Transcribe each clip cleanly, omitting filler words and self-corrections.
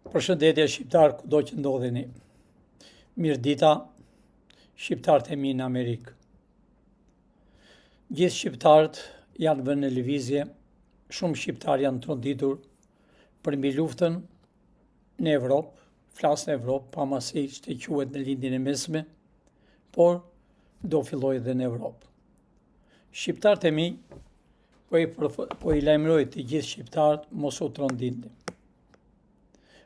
Përshëndetje shqiptar kudo që ndodheni. Mirë dita, shqiptarët e mi në Amerikë. Gjithë shqiptarët janë vënë në lëvizje, shumë shqiptarë janë tronditur për mbi luftën në Evropë, flas në Evropë, pamasi që quhet në lindjen e mesme, por do filloj dhe në Evropë. Shqiptarët e mi po i lajmëroj të gjithë shqiptarët mos u trondini.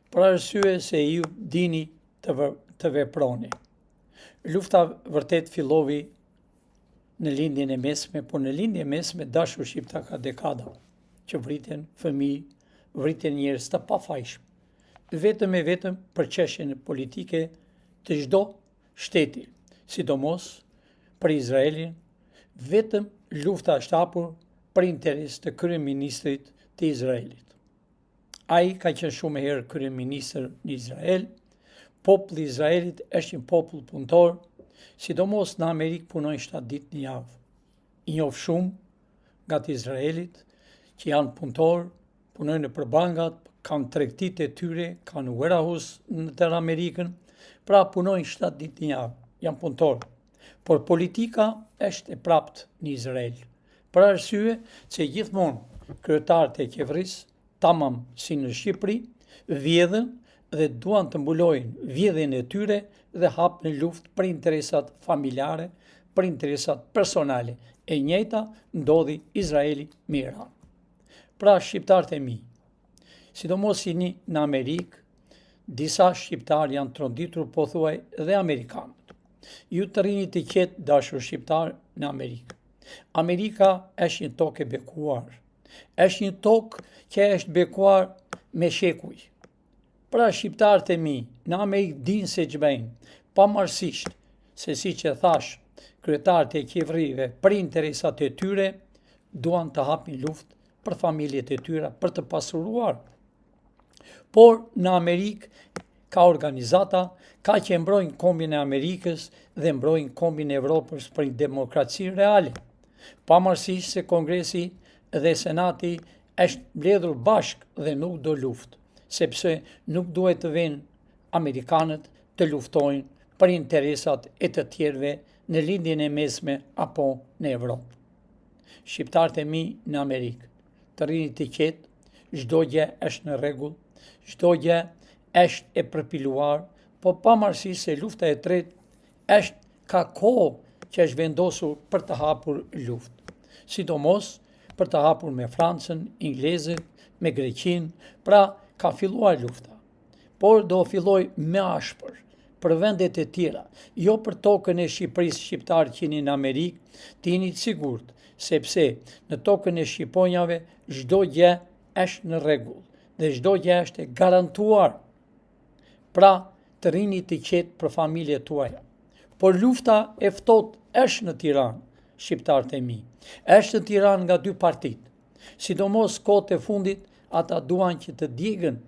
Për arsye se ju dini të veproni. Lufta vërtet fillovi në lindjen e mesme, por në lindjen e mesme dashur shqiptar ka dekada, që vriten fëmijë, vriten njerëz të pafajshëm, vetëm e vetëm për çështjen politike të çdo shteti, sidomos për Izraelin, vetëm lufta është hapur për interes të kryeministrit të Izraelit. Ai ka qenë shumë herë kryeministër në Izrael. Populli i Izraelit është një popull punëtor, sidomos në Amerikë punojnë 7 ditë në javë. I njoh shumë nga të Izraelit që janë punëtor, punojnë në përbangat, kanë tregtitë e tyre, kanë warehouse në tërë Amerikën, pra punojnë 7 ditë në javë, janë punëtor. Por politika është e praptë në Izrael. Për arsye se gjithmonë kryetarët e qeverisë, tamam si në Shqipëri, vjedhen dhe duan të mbulojnë vjedhjen e tyre dhe hapin luftë për interesat familjare, për interesat personale. E njëjta ndodhi Izraeli me Iran. Pra shqiptarët e mi, sidomos jeni në Amerikë, disa shqiptarë janë tronditur pothuaj dhe amerikanët. Ju të rini të qetë dashur shqiptar në Amerikë. Amerika është një tokë e bekuar. Është një tokë që është bekuar me shekuj. Pra shqiptarët e mi në Amerikë dinë se ç'bëjnë, pavarësisht se siç e thash, kryetarët e qeverive për interesat e tyre duan të hapin luftë për familjet e tyre për të pasuruar. Por në Amerikë ka organizata, ka që mbrojnë kombin e Amerikës dhe mbrojnë kombin e Evropës për një demokraci reale. Pavarësisht se Kongresi dhe Senati është mbledhur bashkë dhe nuk do luftë, sepse nuk duhet të vinë amerikanët të luftojnë për interesat e të tjerëve në lindjen e mesme apo në Evropë. Shqiptarët e mi në Amerikë, të rini të qetë, çdo gjë është në rregull, çdo gjë është e përpiluar, po pavarësisht se lufta e tretë ka kohë që është vendosur për të hapur luftë. Sidomos për të hapur me Francën, Inglezët, me Greqinë, pra ka filluar lufta. Por do filloj me ashpër për vendet e tjera, jo për tokën e Shqipërisë shqiptarë që jeni në Amerikë, të jeni të sigurt, sepse në tokën e shqiponjave çdo gjë është në rregull dhe çdo gjë është e garantuar. Pra të rini të qetë për familjet tuaja. Por lufta e ftohtë është në Tiranë, shqiptarët e mi. Është në Tiranë nga 2 partitë. Sidomos kohët e fundit, ata duan që të djegën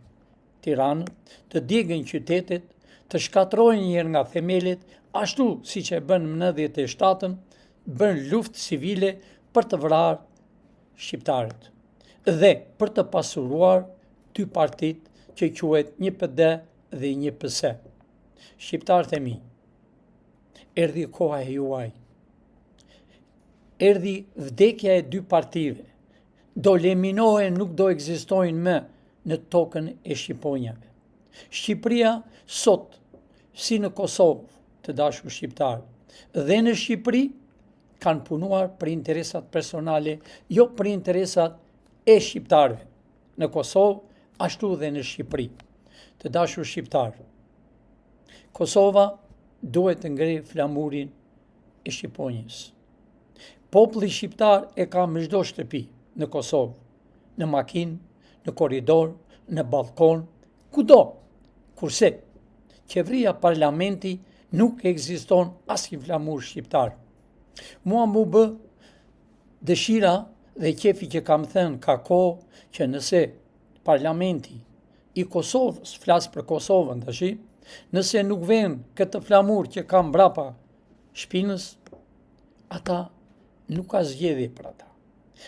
Tiranën, të djegën qytetet, të shkatrojnë njërë nga themelet, ashtu si që bën në 97-ën, bën luftë civile për të vrarë shqiptarët dhe për të pasuruar 2 partitë që quhet një PD dhe një PS. Shqiptarët e mi, erdhi koha e juaj. Erdhi vdekja e 2 partive. Do leminohen, nuk do ekzistojnë më në tokën e shqiponjave. Shqipëria sot, si në Kosovë, të dashur shqiptarë, dhe në Shqipëri kanë punuar për interesat personale, jo për interesat e shqiptarëve. Në Kosovë, ashtu dhe në Shqipëri. Të dashur shqiptarë, Kosova duhet të ngrejë flamurin e Shqiponjës. Populli shqiptar e ka në çdo shtëpi në Kosovë, në makinë, në korridor, në balkon, kudo. Kurse qeveria, parlamenti nuk ekziston asnjë flamur shqiptar. Mua më bë dëshira dhe qefi që kam thënë ka kohë që nëse parlamenti i Kosovës, flas për Kosovën tash, nëse nuk vjen këtë flamur që kam mbrapa shpinës, ata nuk ka zgjedhje për ata.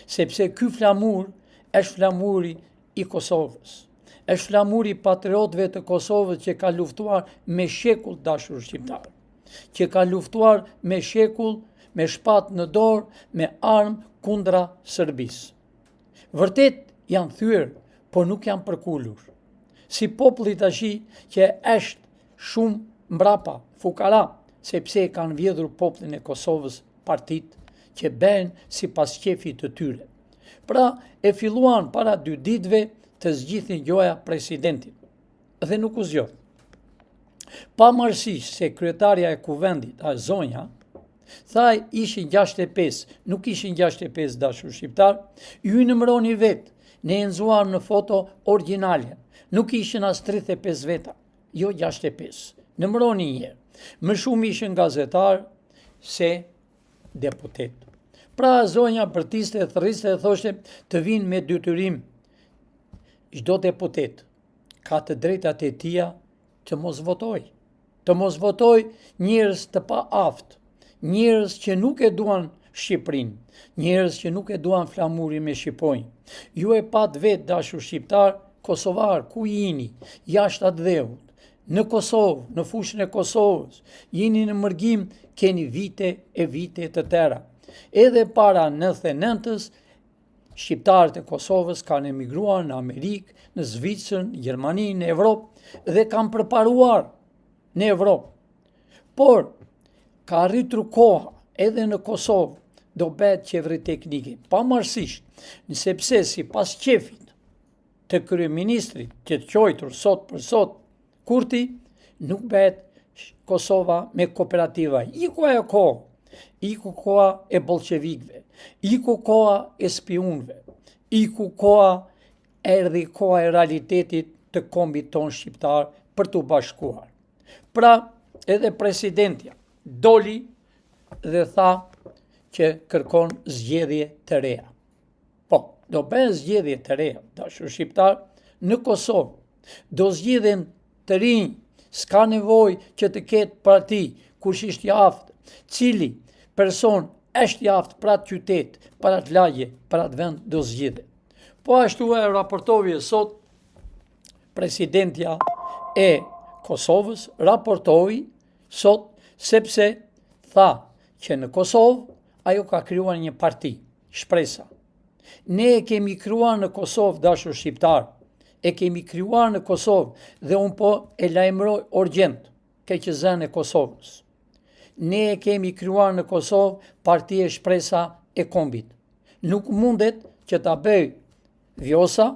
Sepse ky flamur është flamuri i Kosovës. është flamuri patriotëve të Kosovës që ka luftuar me shekull dashur shqiptar, që ka luftuar me shekull, me shpatë në dorë, me armë kundra Serbisë. Vërtet janë thyer, por nuk janë përkullur. Si populli tashi që është shumë mbrapa, fukara, sepse e kanë vjedhur popullin e Kosovës partit që ben si pas qefit të tyre. Pra e filluan para 2 ditëve të zgjithin gjoja presidentit dhe nuk u zgjodh. Pavarësisht se kryetarja e kuvendit, a zonja, thaj ishin 65, nuk ishin 65 dashur shqiptar, ju i nëmëroni vetë, ne e nxuar në foto origjinale, nuk ishin as 35 veta, jo 65, nëmëroni njerë. Më shumë ishin gazetar se deputet. Pra zonja bërtiste e thërriste e thoshte të vinë me detyrim çdo deputet ka të drejtat e tija të mos votoj njerëz të pa aftë, njerëz që nuk e duan Shqipërinë, njerëz që nuk e duan flamurin me Shqipojnë. Ju e pat vetë dashur shqiptar, kosovar, ku jini, jashtë atë dheut, në Kosovë, në fushën e Kosovës, jeni në mërgim, keni vite e vite të tëra. Edhe para 99-ës, shqiptarët e Kosovës kanë emigruar në Amerikë, në Zvicër, në Gjermani, në Evropë dhe kanë përparuar në Evropë. Por, ka rritur koha edhe në Kosovë do bëhet qeveri teknike, pavarësisht, sepse si pas qefit të kryeministrit që të quajtur sot për sot, Kurti, nuk bëhet Kosova me kooperativa. Iku ajo kohë, iku koha e bolshevikëve, iku koha e spionëve, iku koha erdhi koha e realitetit të kombit ton shqiptar për të bashkuar. Pra, edhe presidentja doli dhe tha që kërkon zgjedhje të reja. Po, do bëhen zgjedhje të reja, dashur shqiptar, në Kosovë. Do zgjedhen të rinj, s'ka nevoj që të ketë parti, kush ishtë jaftë, cili person është jaftë për atë qytet, për atë lagje, për atë vend do zgjidhe. Po ashtu e raportovi sot, presidentja e Kosovës raportovi sot, sepse tha që në Kosovë ajo ka krijuar një parti, Shpresa. Ne e kemi krijuar në Kosovë, dashur shqiptar, e kemi krijuar në Kosovë dhe unë po e lajmëroj urgjent keqezën e Kosovës. Ne e kemi krijuar në Kosovë partia Shpresa e kombit. Nuk mundet që ta bëj Vjosa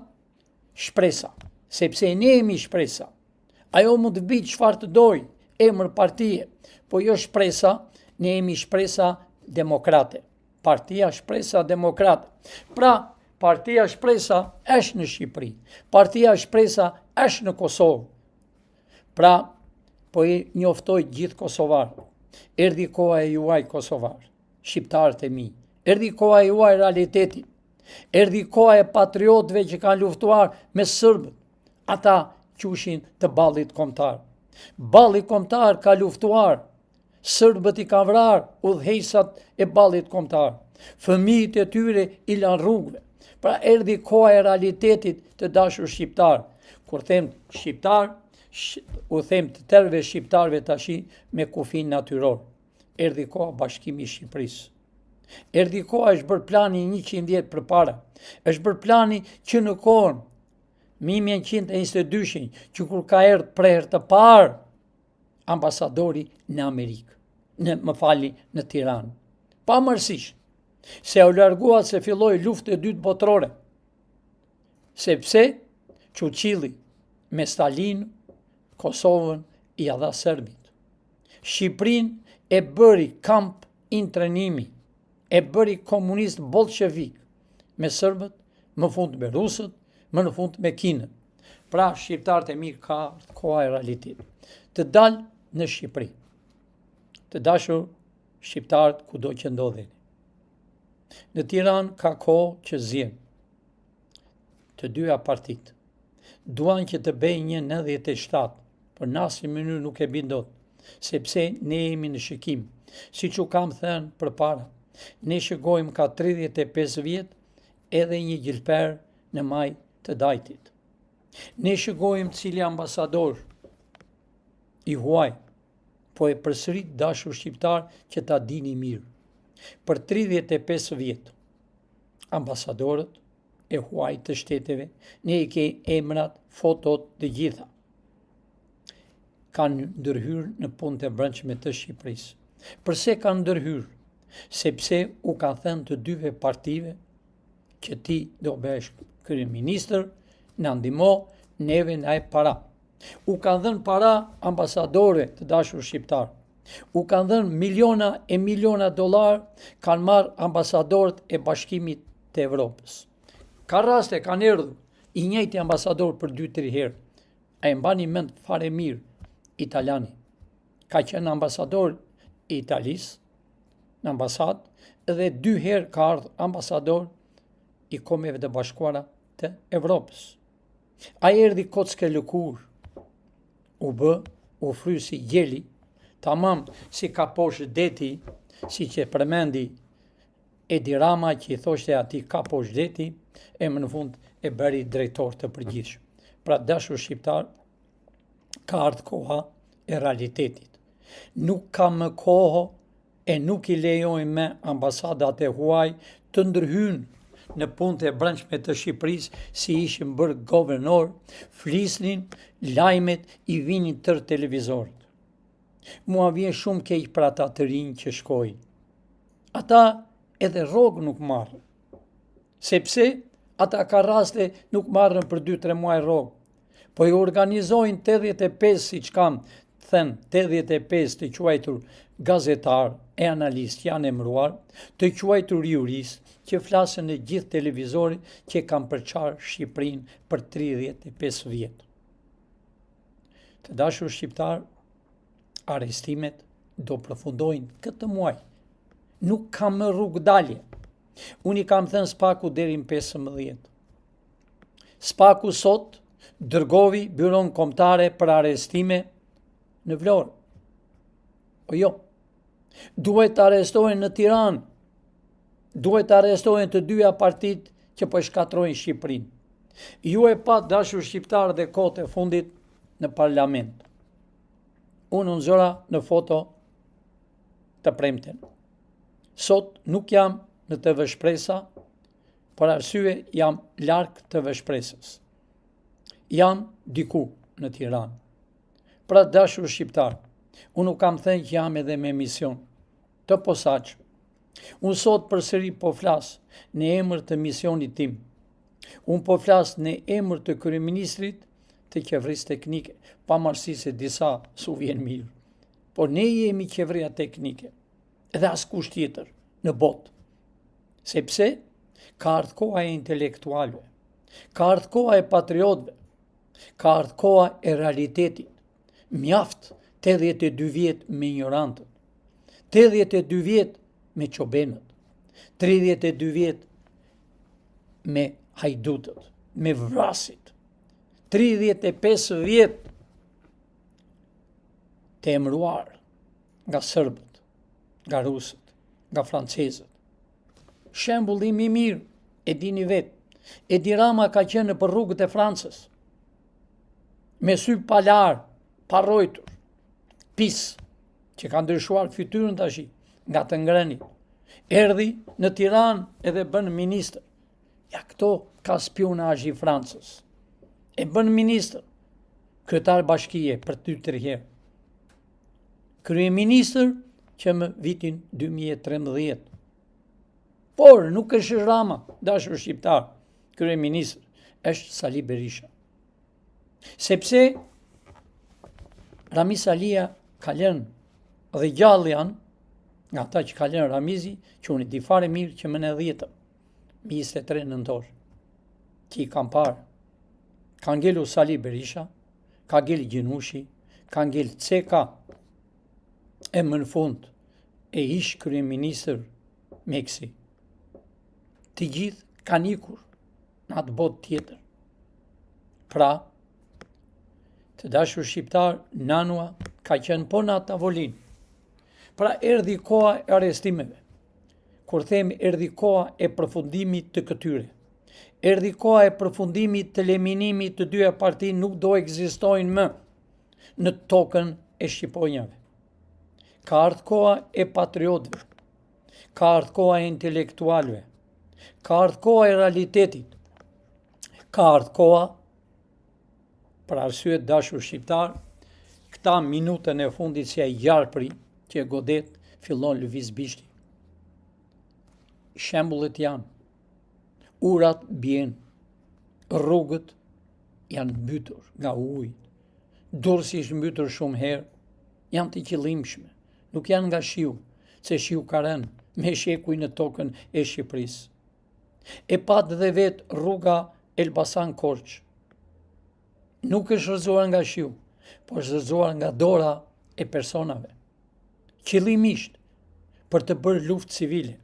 Shpresa, sepse ne jemi Shpresa. Ajo mund të bëj çfarë të doj, emër partie, po jo Shpresa, ne jemi Shpresa Demokrate. Partia Shpresa Demokrate. Pra, Partia Shpresa është në Shqipëri. Partia Shpresa është në Kosovë. Pra, po i njoftoj gjithë kosovarë. Erdhi koha e juaj kosovarë, shqiptarët e mi. Erdhi koha e juaj realitetit. Erdhi koha e patriotëve që kanë luftuar me sërbët. Ata qushin të ballit kombëtar. Balli kombëtar ka luftuar. Sërbët i ka vrarë udhëheqësat e ballit kombëtar. Fëmijët e tyre i lanë rrugëve. Pra erdhi koha e realitetit të dashur shqiptar. Kur them shqiptar, u them të tërve shqiptarve tashi me kufin natyror. Erdhi koha bashkimi i Shqipërisë. Erdhi koha, është bërë plani 100 vjet përpara. Është bërë plani që në kohën 1922, që kur ka erdhur për herë të parë ambasadori në Amerikë, në Tiranë. Pavarësisht se u largua se filloi lufta e dytë botërore, sepse Çuçilli me Stalin Kosovën i dha serbit. Shqipërinë e bëri kamp intrenimi, e bëri komunist bolshevik me serbët, më fund me rusët, më në fund me kinët. Pra shqiptarët e mirë ka koha e realitetit. Të dalë në Shqipëri. Të dashur shqiptarët kudo që ndodheni. Në Tiranë ka kohë që zjen. Të dyja partitë duan që të bëjë një 97, por në asnjë mënyrë nuk e bin dot, sepse ne jemi në shikim. Siç u kam thënë përpara, ne shikojmë ka 35 vjet edhe një gjilper në maj të dajtit. Ne shikojmë cili ambasador i huaj, po e përsërit dashur shqiptar që ta dini mirë. Për 35 vjetë, ambasadorët e huaj të shteteve, ne i ke emrat, fotot të gjitha, kanë ndërhyrë në punët e brendshme të Shqipërisë. Përse kanë ndërhyrë? Sepse u ka thënë të dyve partive që ti do bëhesh kryeministër, na ndihmo, neve na e para. U kanë dhënë para ambasadore të dashur shqiptar. U kanë dhënë miliona e miliona dollar, kanë marrë ambasadorët e Bashkimit të Evropës. Ka raste kanë erdhur i njëjti ambasador për 2-3 herë. A e mbani mend fare mirë italiani. Ka qenë ambasador i Italisë në ambasadë dhe 2 herë ka ardhur ambasador i Kombeve të Bashkuara të Evropës. A erdhi kocke lëkur, u frysi gjeli, tamam si ka poshtë deti, si që përmendi Edi Rama që i thoshte ati ka poshtë deti, e më në fund e bëri drejtor të përgjithshëm. Pra dashur shqiptar, ka ardhur koha e realitetit. Nuk ka më kohë e nuk i lejojmë me ambasadat e huaj të ndërhyjnë në punët e brendshme të Shqipërisë si ishin bërë governor, flisnin, lajmet i vinin tër televizorët. Mua vjen shumë keq për ata të rinj që shkojnë. Ata edhe rrogë nuk marrën. Sepse ata ka raste nuk marrën për 2-3 muaj rrogë. Po i organizojnë 85, siç kam thënë, 85 të quajtur gazetar e analist janë emëruar, të quajtur jurist që flasën në gjithë televizorit që kanë përçarë Shqipërinë për 35 vjetë. Të dashur shqiptar, arrestimet do përfundojnë këtë muaj. Nuk kam më rrugë dalje. Unë i kam thënë Spaku deri në 15. Spaku sot dërgovi byron kombëtare për arrestime në Vlorë. O jo. Duhet të arrestohen në Tiranë. Duhet të arrestohen të dyja partitë që po shkatrojnë Shqipërinë. Ju e pa dashur shqiptar dhe kohët e fundit në parlament. Unë nxora në foto të premten. Sot nuk jam në TV Shpresa, për arsye jam larg TV Shpresës. Jam diku në Tiranë. Pra dashur shqiptar, unë nuk kam thënë që jam edhe me mision të posaçëm. Unë sot përsëri po flas në emër të misionit tim. Unë po flas në emër të kryeministrit të qeverisë teknike, pavarësisht se disa s'u vjen mirë. Por ne jemi qeveria teknike, edhe askush tjetër në botë. Sepse ka ardhur koha e intelektualëve, ka ardhur koha e patriotëve, ka ardhur koha e realitetit. Mjaft 82 vjet me ignorantët, 82 vjet me çobenët, 32 vjet me hajdutët, me vrasit, 35 vjet të emëruar nga serbët, nga rusët, nga francezët. Shembullim i mirë, e dini vetë, Edi Rama ka qenë për rrugët e Francës, me sy palar, parrojtur, pis, që ka ndryshuar fytyrën tash nga të ngrënit. Erdhi në Tiranë edhe bën ministër. Ja këto ka spionazh i Francës. E bën ministër, kryetar bashkie për 2-3 herë. Kryeministër që më vitin 2013. Por nuk është Rama, dashur shqiptar, kryeministër, është Sali Berisha. Sepse Rami Salia ka lënë dhe gjallë janë, nga ta që ka lënë Ramizi, që unë i di fare mirë që më në 10, 23 nëntor, që i kam parë. Ka ngelu Sali Berisha, ka ngelu Gjinushi, ka ngelu Ceka, e më në fund, e ish kryeministër Meksi. Të gjithë kanë ikur në atë botë tjetër. Pra, të dashur shqiptar, Nanua ka qenë po në atë tavolinë. Pra erdhi koha e arrestimeve. Kur them erdhi koha e përfundimit të këtyre. Erdhi koha e përfundimit të leminimit të dyja parti nuk do ekzistojnë më në tokën e shqiponjave. Ka ardhur koha e patriotëve, ka ardhur koha e intelektualëve, ka ardhur koha e realitetit, ka ardhur koha, për arsye dashur shqiptar, këta minutën e fundit që e jarpri, që e godet, fillon lëviz bishti. Shembullet janë, urat bien, rrugët janë mbytur nga ujë, Durrësi është mbytur shumë herë, janë të qëllimshme, nuk janë nga shiu, se shiu ka rënë me shekuj në tokën e Shqipërisë. E pat dhe vetë rruga Elbasan Korç. Nuk është rrëzuar nga shiu, por është rrëzuar nga dora e personave. Qëllimisht për të bërë luftë civile.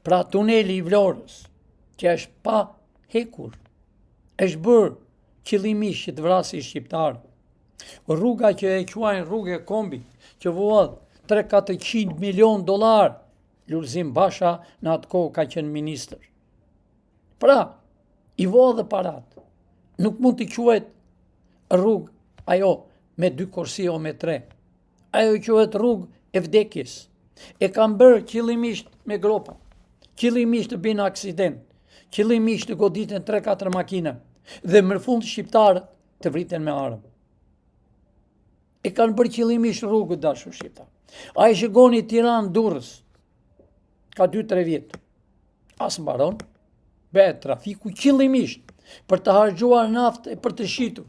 Pra tuneli i Vlorës, që është pa hekur, është bërë qëllimisht që të vrasi shqiptarë. Rruga që e quajnë rrugë e kombit, që vuan 300-400 milion dollar, Lulzim Basha në atë kohë ka qenë ministër. Pra, i voha dhe parat. Nuk mund të quhet rrugë ajo me 2 korsi o me 3. Ajo quhet rrugë e vdekjes. E kam bërë qëllimisht me gropa. Qëllimisht të bëjnë aksident. Qëllimisht të goditen 3-4 makina. Dhe më fund shqiptarët të vriten me armë. E kanë bërë qëllimisht rrugët dashur shqiptar. A i shikoni Tiranë Durrës, ka 2-3 vjetë. As mbaron, bëhet trafiku qëllimisht për të harxuar naftë e për të shitur,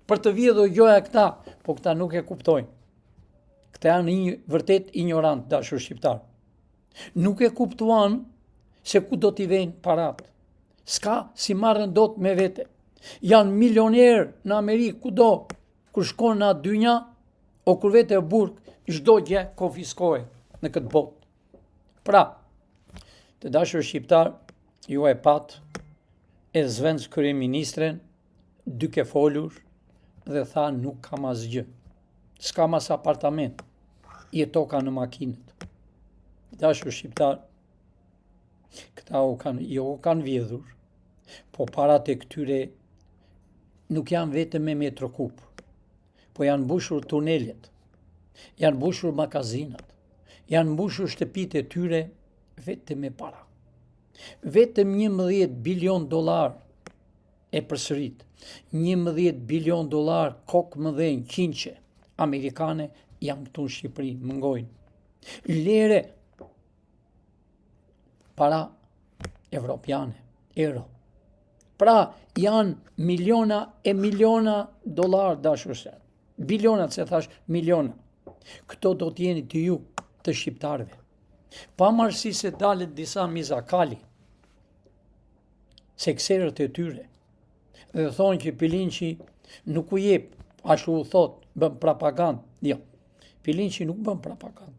për të vjedhur gjoja këta, po këta nuk e kuptojnë. Këta janë vërtet ignorant dashur shqiptar. Nuk e kuptuan se ku do t'i vejnë parat. S'ka si marrën dot me vete. Janë milionerë në Amerikë kudo, kur shkon në atë dynja, o kur vete e burg, çdo gjë konfiskohet në këtë botë. Pra, të dashur shqiptar, ju e pat e zvenc kryeministren, duke folur dhe tha nuk kam asgjë. S'kam as apartament, jetoka në makinët. Dashur shqiptar, këta u kanë vjedhur, po parat e këtyre nuk janë vetëm me metrokup, po janë mbushur tunelet, janë mbushur magazinat, janë mbushur shtëpitë e tyre vetëm me para. Vetëm 11 bilion dollar e përsërit, 11 bilion dollar kokë mëdhenj qinqe amerikane janë këtu në Shqipëri, mëngojnë. Lere para evropiane, euro. Pra janë miliona e miliona dollar dashur se. Bilionat se thash miliona. Këto do t'jeni të ju të shqiptarëve. Pavarësisht se dalet disa mizakali, sekserët e tyre, dhe thonë që Pilinçi nuk u jep, ashtu u thot, bën propagandë. Jo, Pilinçi nuk bën propagandë.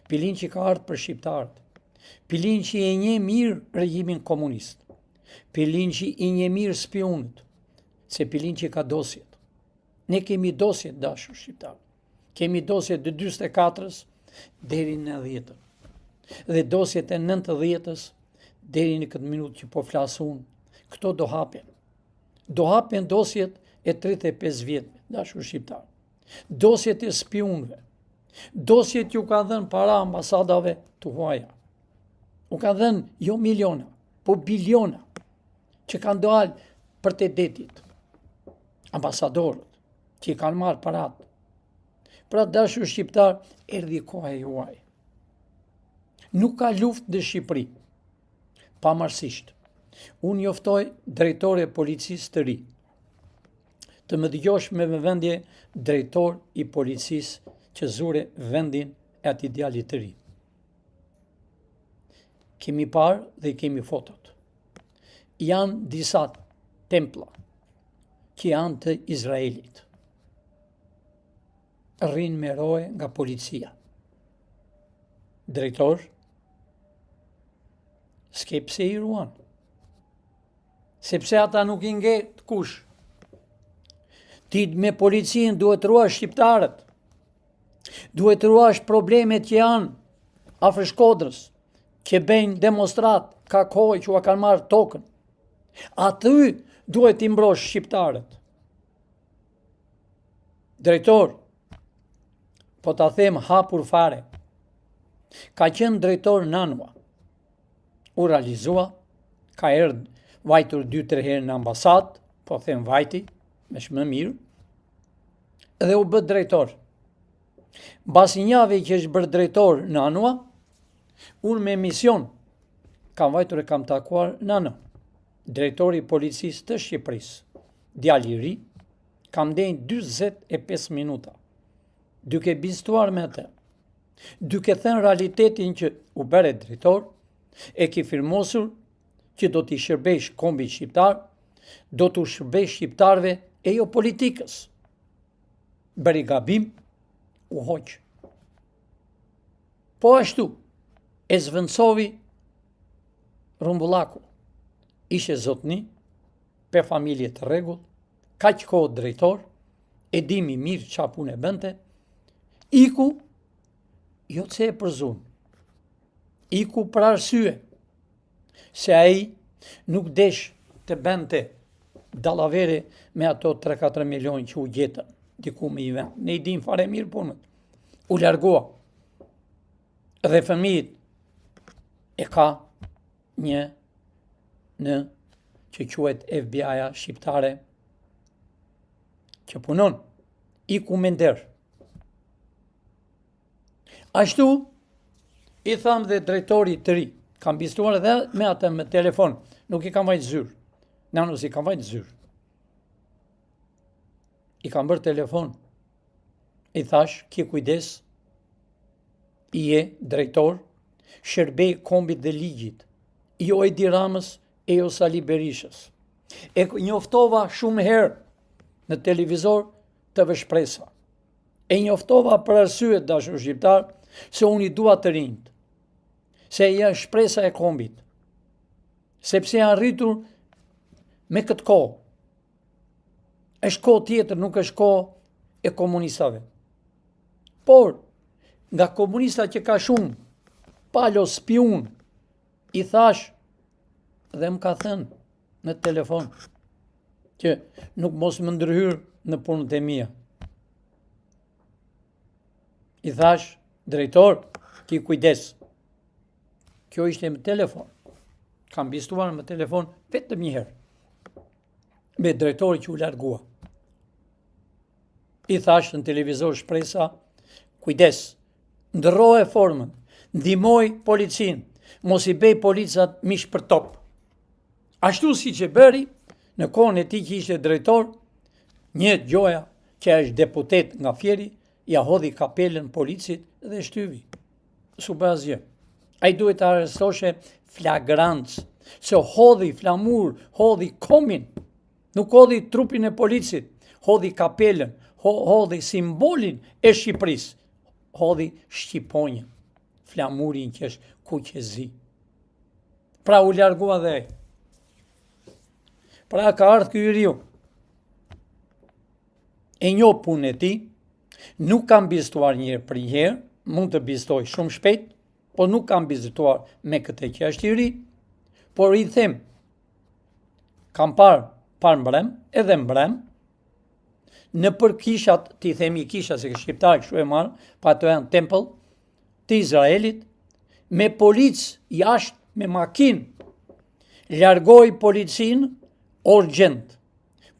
Pilinçi ka ardhur për shqiptarët. Pilinçi e njeh mirë regjimin komunist. Pilinçi i njeh mirë spionët, se Pilinçi ka dosjet. Ne kemi dosjet dashur shqiptar. Kemi dosjet të 44-s deri në 90-ën. Dhe dosjet e 90-s deri në këtë minutë që po flas unë, këto do hapen. Do hapen dosjet e 35 vjetëve, dashur shqiptar. Dosjet e spionëve. Dosjet që u ka dhënë para ambasadave të huaja. U ka dhënë jo miliona, po biliona, që kanë dalë për të detit. Ambasadorët që i kanë marrë parat. Pra dashur shqiptar, erdhi koha e juaj. Nuk ka luftë në Shqipëri. Pamarësisht. Unë njoftoj drejtore e policisë të ri. Të më dëgjosh me vëmendje drejtor i policisë që zure vendin e atij djalit të ri. Kemi parë dhe kemi fotot. Janë disa templa që janë të Izraelit. Rrinë me roje nga policia. Drejtor, s'kepse i ruan. Sepse ata nuk i nget kush. Ti me policin duhet ruash shqiptarët. Duhet ruash problemet që janë afër Shkodrës, që bëjnë demonstrat, ka kohë që u kanë marrë tokën. Aty duhet t'i mbrosh shqiptarët. Drejtor, po ta them hapur fare, ka qenë drejtor Nanua. U realizua, ka erdhë vajtur 2-3 herë në ambasadë, po them vajti, me shmë mirë, dhe u bë drejtor. Basi njave që është bërë drejtor Nanua, unë me mision kam vajtur e kam takuar Nano, drejtori i policisë të Shqipërisë, djali i ri, kam denjë 45 minuta, duke bistuar me atë, duke thënë realitetin që u bëre drejtor, e ki firmosur që do t'i shërbesh kombit shqiptar, do t'u shërbesh shqiptarve e jo politikës. Bëri gabim, u hoq. Po ashtu, e zvendësovi Rumbullaku. Ishe zotni, pe familje të rregull, kaq kohë drejtor, e dimi mirë qa punë e bënte, iku, jo që e përzun, iku për arsye, se ai nuk desh të bënte dallavere me ato 3-4 milion që u gjetën, diku me i vend. Ne i dim fare mirë punët. U largua. Dhe fëmijët e ka një në që quhet FBI-a shqiptare që punon, iku me nder. Ashtu i tham dhe drejtori të ri, kam bistuar edhe me atë me telefon, nuk i kam vajt zyrë. Nano si kam vajt zyrë. I kam bërë telefon, i thash, ki kujdes, i e drejtor, shërbej kombit dhe ligjit, jo Edi Ramës e jo Sali Berishës. E njoftova shumë herë në televizor të Veshpresa. E njoftova për arsye, dashur shqiptar, se unë i dua të rinjt, se e janë shpresa e kombit, sepse janë rritur me këtë kohë. Është kohë tjetër, nuk është kohë e komunistave. Por, nga komunista që ka shumë, palo spiun, i thash, dhe më ka thënë në telefon, që nuk mos më ndërhyr në punët e mia. I thash, drejtor, ki kujdes. Kjo ishte me telefon. Kam bistuar me telefon vetëm një herë. Me drejtori që u largua. I thash në televizor shpresa, kujdes, ndërroje formën, ndihmoj policin, mos i bej policat mish për top. Ashtu si që bëri, në kohën e tij që ishte drejtor, një gjoja që është deputet nga Fieri, ja hodhi kapelen policit dhe shtyvi. Su bë asgjë. Ai duhet të arrestoshe flagrancë, se hodhi flamur, hodhi komin, nuk hodhi trupin e policit, hodhi kapelen, hodhi simbolin e Shqipërisë, hodhi shqiponjën, flamurin që është kuqezi. Pra u largua dhe ai. Pra ka ardhur ky riu. E njoh punën e tij, nuk kam bistuar një herë për një herë, mund të bistoj shumë shpejt, po nuk kam bistuar me këtë që është i ri, por i them, kam parë mbrëm, edhe mbrëm, në për kishat, ti themi kisha se shqiptarë kështu e marë, pa të janë temple, të Izraelit, me policë jashtë, me makinë, largoj policinë urgjent.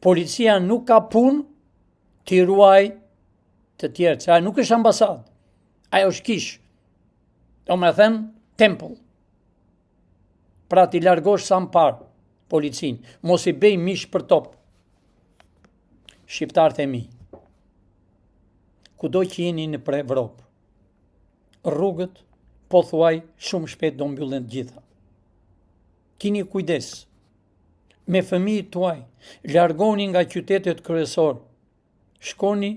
Policia nuk ka punë t'i ruaj të tjerë, se ajo nuk është ambasadë, ajo është kishë, do me thënë temple. Pra t'i largosh sa më parë policinë, mos i bëj mish për top. Shqiptarët e mi, kudo që jeni në për Evropë, rrugët, po thuaj, shumë shpejt do mbyllen të gjitha. Kini kujdes, me fëmijët tuaj, largoni nga qytetet kryesor, shkoni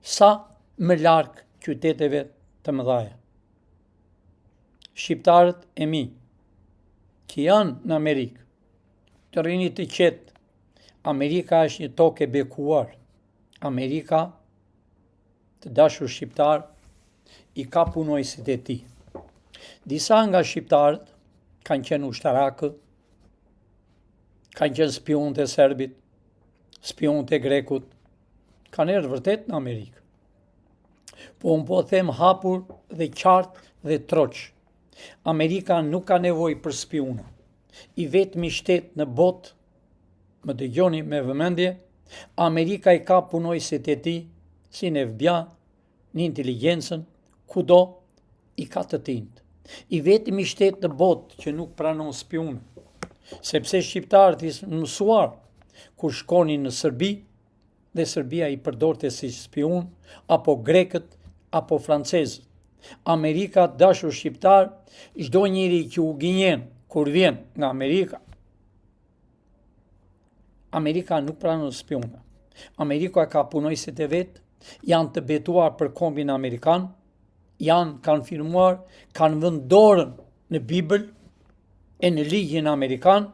sa më larg qyteteve të mëdhaja. Shqiptarët e mi, që janë në Amerikë, të rini të qetë. Amerika është një tokë e bekuar. Amerika, të dashur shqiptar, i ka punojësit e tij. Disa nga shqiptarët kanë qenë ushtarakë, kanë qenë spionët e serbit, spionët e grekut, kanë erdhur vërtet në Amerikë. Po unë po them hapur dhe qartë dhe troq. Amerika nuk ka nevojë për spiona. I vetmi shtet në botë, më dëgjoni me vëmendje, Amerika i ka punojësit e tij, si në FBI, në inteligjencën, kudo i ka të tindë. I vetmi shtet në botë që nuk pranon spion, sepse shqiptarët ishin mësuar kur shkonin në Serbi dhe Serbia i përdorte si spion, apo grekët, apo francezët. Amerika, dashur shqiptar, çdo njeri që u gënjen kur vjen nga Amerika nuk pranon spiona. Amerika ka punojësit e vet, janë të betuar për kombin amerikan, kanë firmuar, kanë vënë dorën në Bibël e në ligjin amerikan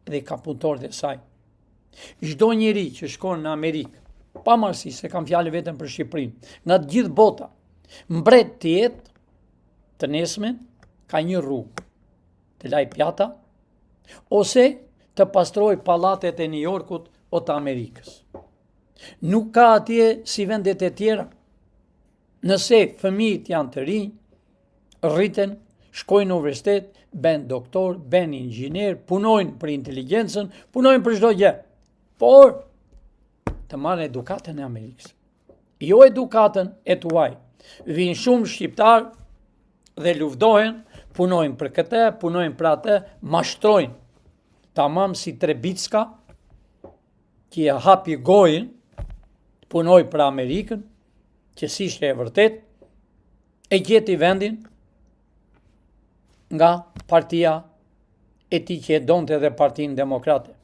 dhe ka punëtorët e saj. Çdo njeri që shkon në Amerikë, pavarësisht se kam fjalë vetëm për Shqipërinë, nga të gjithë bota, mbret të jetë të nesme, ka një rrugë, të laj pjata, ose të pastroj pallatet e New Yorkut o të Amerikës. Nuk ka atje si vendet e tjera. Nëse fëmijët janë të rinj, rriten, shkojnë në universitet, ben doktor, ben inxhinier, punojnë për inteligjencën, punojnë për çdo gjë. Por të marrë edukatën e Amerikës. Jo edukatën e tuaj. Vinë shumë shqiptar dhe luftohen, punojnë për këtë, punojnë për atë, mashtrojnë. Tamam si Trebicka, që ja hapi gojën, punoj për Amerikën, që si ishte e vërtet, e gjeti vendin nga partia e tij që e donte dhe Partinë Demokrate.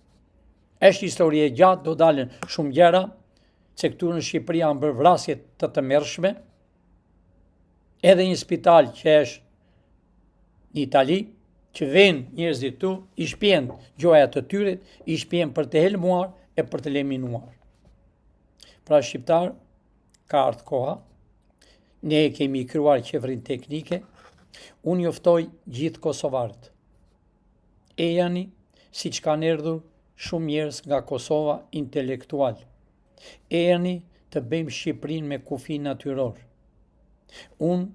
Është histori e gjatë, do dalen shumë gjëra, se këtu në Shqipëri janë bërë vrasje të tmerrshme, edhe një spital që është në Itali, që vënë njerëzit tu, i shpjen gjoja të tyre, i shpjen për të helmuar e për të leminuar. Pra shqiptar, ka ardhur koha, ne kemi krijuar qeverinë teknike, unë joftoj gjithë kosovarët. E janë si që kanë erdhur shumë njerëz nga Kosova intelektual. E janë të bëjmë Shqipërinë me kufi natyror. Unë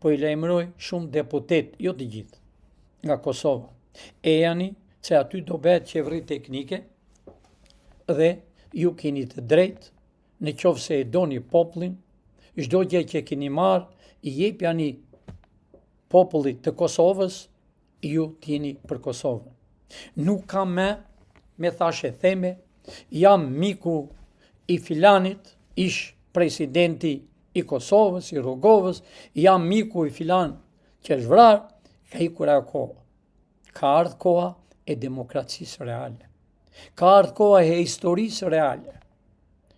po i lajmëroj shumë deputet, jo të gjithë, nga Kosova. E janë se aty do bëhet qeveri teknike dhe ju keni të drejtë, në qoftë se e doni popullin, çdo gjë që keni marrë, i jepjani popullit të Kosovës, ju t'jeni për Kosovën. Nuk kam me thashe theme, jam miku i filanit, ish presidenti i Kosovës, i Rogovës, jam miku i filan që është vrarë, ka ikur ajo kohë. Ka ardhur koha e demokracisë reale. Ka ardhur koha e historisë reale.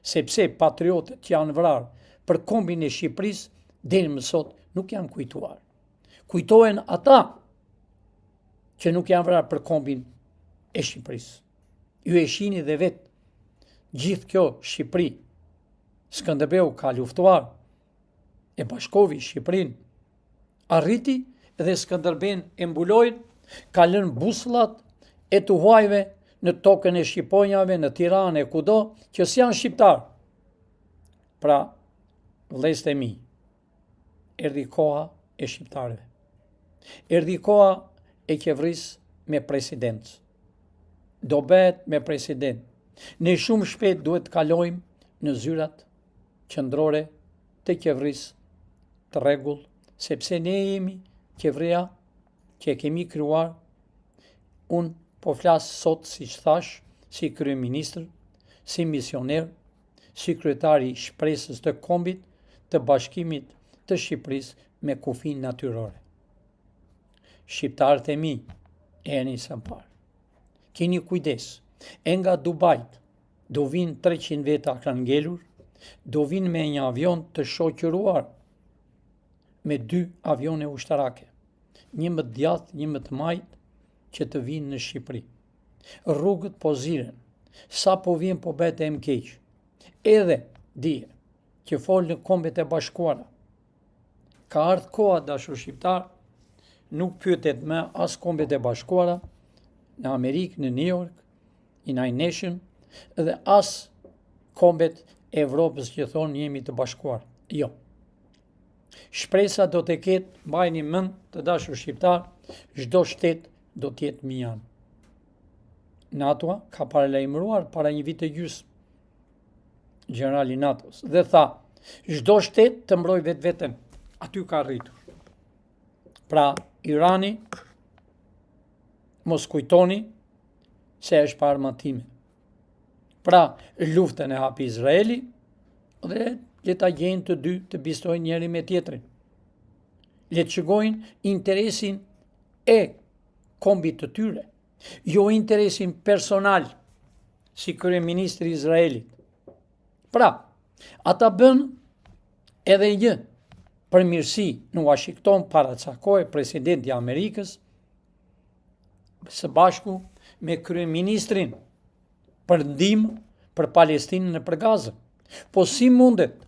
Sepse patriotët që janë vrarë për kombin e Shqipërisë, deri më sot nuk janë kujtuar. Kujtohen ata që nuk janë vrarë për kombin e Shqipërisë. Ju e shihni dhe vetë, gjithë kjo Shqipëri, Skënderbeu ka luftuar, e bashkovi Shqipërinë, arriti dhe Skënderbeun e mbulojnë, ka lënë busollat e të huajve në tokën e Shqiponjave, në Tiranë e kudo, që s'janë shqiptar. Pra, vëllezërit e mi, erdhi koha e shqiptarëve. Erdhi koha e qeverisë me presidencë. Do bëhet me president. Ne shumë shpejt duhet të kalojmë në zyrat qendrore të qeverisë të rregull, sepse ne jemi qeveria që e kemi krijuar. Unë po flas sot, siç thash, si kryeministër, si misioner, si kryetari i shpresës të kombit të bashkimit të Shqipërisë me kufin natyrore. Shqiptarët e mi, e një së parë. Keni kujdes, e nga Dubajt do vinë 300 veta kanë ngelur, do vinë me një avion të shoqëruar me 2 avione ushtarake, një më të djathtë, një më të majt, që të vinë në Shqipëri. Rrugët po ziren, sa po vjen po bëhet e më keq. Edhe dije që fol në Kombet e Bashkuara. Ka ardhur koha, dashur shqiptar, nuk pyetet më as Kombet e Bashkuara, në Amerikë, në New York, United Nation, dhe as kombet e Evropës që thonë jemi të bashkuar. Jo. Shpresa do të ketë, mbajini mend të dashur shqiptar, çdo shtet do të jetë mian. NATO ka paralajmëruar para një vit e gjysmë generali i NATO-s dhe tha, çdo shtet të mbrojë vetveten. Aty ka arritur. Pra, Irani mos kujtoni se është pa arma time. Pra, luftën e hapi Izraeli dhe le ta gjejnë të dy të bistojnë njëri me tjetrin. Le të shikojnë interesin e kombit të tyre, jo interesin personal si kryeministri i Izraelit. Pra, ata bën edhe një përmirësi në Washington para ca kohe presidenti i Amerikës së bashku me kryeministrin për ndihmë për Palestinën e për Gazën. Po si mundet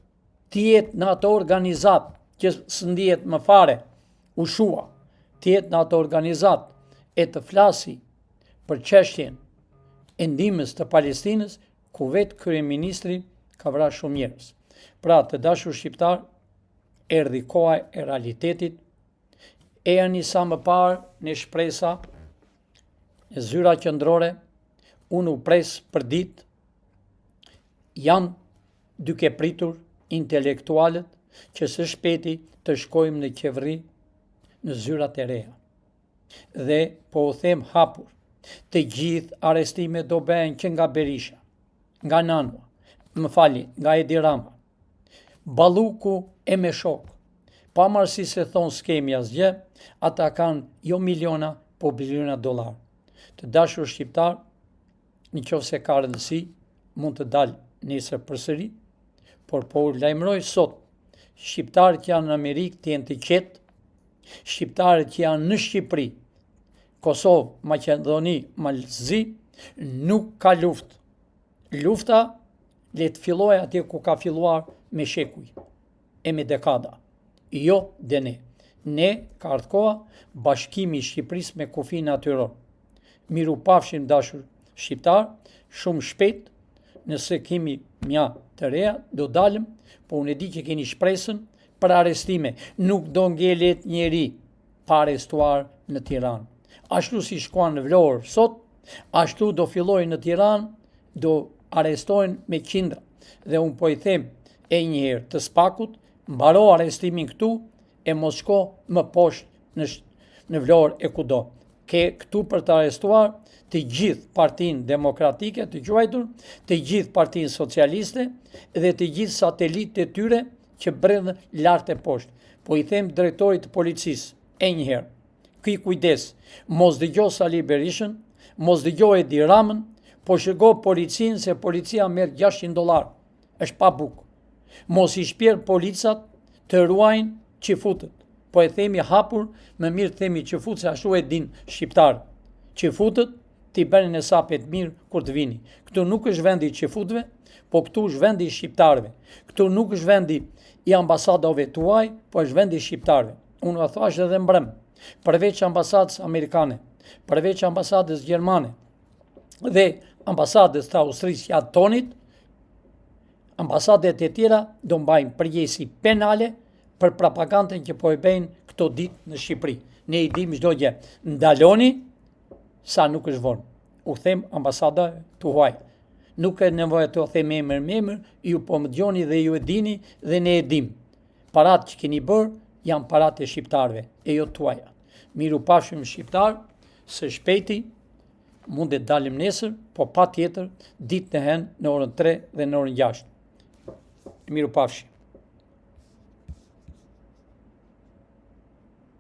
të jetë në ato organizat që së ndihet më fare ushua, të jetë në ato organizat e të flasi për çështjen e ndihmës të Palestinës, ku vetë kryeministri ka vrarë shumë njerëz. Pra, të dashur shqiptar, erdhi koha e realitetit, erdhi sa më parë në shpresa e zyra qendrore, unë u pres për ditë, janë duke pritur intelektualët që së shpeti të shkojmë në qeveri në zyrat e reja. Dhe po u them hapur, të gjithë arrestimet do bëhen që nga Berisha, nga Nanua, nga Edi Rama, Balluku e Meshok, pavarësi se thonë s'kemi asgjë, ata kanë jo miliona, po biliona dollar. Të dashur shqiptar, nëse ka rëndësi, mund të dalë nesër përsëri, por po u lajmëroj sot, shqiptarët që janë në Amerikë të jenë të qetë, shqiptarët që janë në Shqipëri, Kosovë, Maqedoni, Malzi, nuk ka luftë. Lufta le të fillojë atje ku ka filluar me shekuj e me dekada. Jo dhe ne. Ne ka ardhur koha bashkimi i Shqipërisë me kufijin natyror. Miru pafshim dashur shqiptar, shumë shpejt, nëse kemi mja të reja, do dalëm, po unë e di që keni shpresën për arrestime. Nuk do ngelet njeri pa arrestuar në Tiranë. Ashtu si shkuan në Vlorë sot, ashtu do fillojnë në Tiranë, do arrestojnë me qindra. Dhe unë po i them e njëherë të spakut, mbaro arrestimin këtu e mos shko më poshtë në Vlorë e kudo. Ke këtu për të arrestuar të gjithë Partinë Demokratike të quajtur, të gjithë Partinë Socialiste dhe të gjithë satelitë e tyre që bredhen lart e poshtë. Po i them drejtorit të policisë e njëherë, këj kujdes, mos dëgjo Sali Berishën, mos dëgjo Edi Ramën, po shërgo policinë se policia merr $600, është pa bukë. Mos i shpjerë policat të ruajnë qifutët. Po e themi hapur, më mirë themi qifut se ashtu e din shqiptarë. Qifutët t'i bënin e sapet mirë kur të vini. Këtu nuk është vendi qifutëve, po këtu është vendi shqiptarëve. Këtu nuk është vendi i ambasadave tuaj, po është vendi shqiptarëve. Unë a thash edhe mbrëm, përveç ambasadës amerikane, përveç ambasadës gjermane dhe ambasadës të Austrisë janë tonit, ambasadet e tjera do mbajnë përgjesi penale për propagandën që po e bëjnë këto ditë në Shqipëri. Ne i dim çdo gjë. Ndaloni sa nuk është vonë. U them ambasada tuaj. Nuk e nevojë të them emër, ju po më dëgjoni dhe ju e dini dhe ne e dim. Parat që keni bërë janë parat e shqiptarëve, e jo tuaja. Miru pafshim shqiptar, së shpejti mund të dalim nesër, po pa tjetër ditë në hen në orën 3 dhe në orën 6. Miru pafshim.